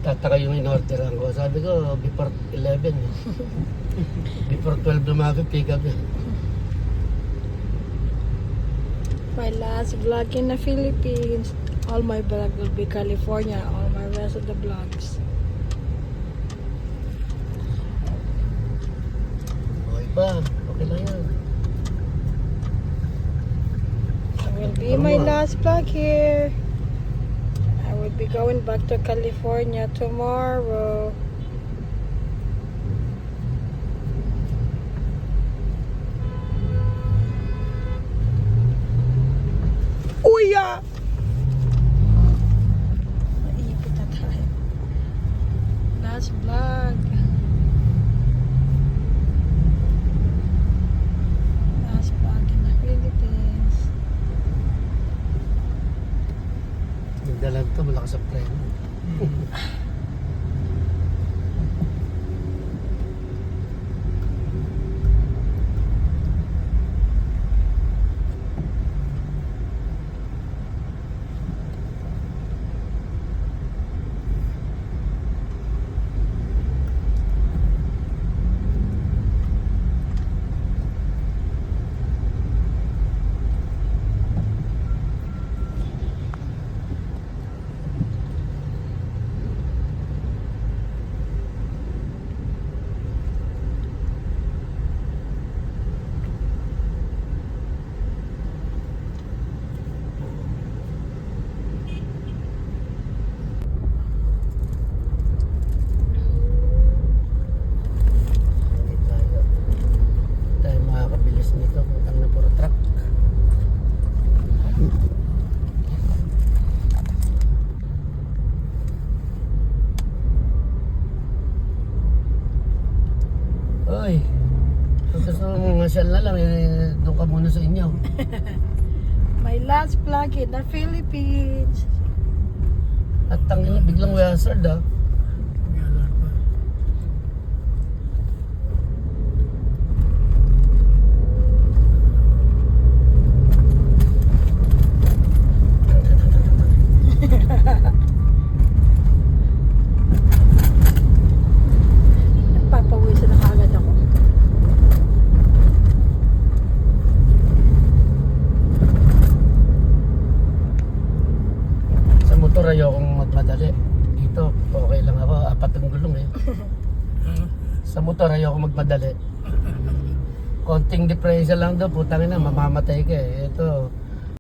Nagtataka yung in-orderan ko. Sabi ko, before 11 eh. Before 12 lumaga, pick up eh. My last vlog in the Philippines. All my vlog will be California. All my rest of the vlogs. Okay pa, okay lang yan. It will be my last vlog here. I will be going back to California tomorrow. Uya! Maipit na tayo. Last vlog. Last vlog in the Philippines. Nagdalag to, malakas ang preno. Nito, putang na puro truck. Oy, kung gusto mong masyal na lang, doon ka muna sa inyo. My last vlog in the Philippines. At tangin, biglang wazard ah. Papawisan na kagad ako. Sa motor ayokong magmadali. Dito, okay lang ako. 4 ang gulong eh. Sa motor ayokong magmadali. Konting diferensya lang daw, putangin na, mamamatay ka eh. Ito,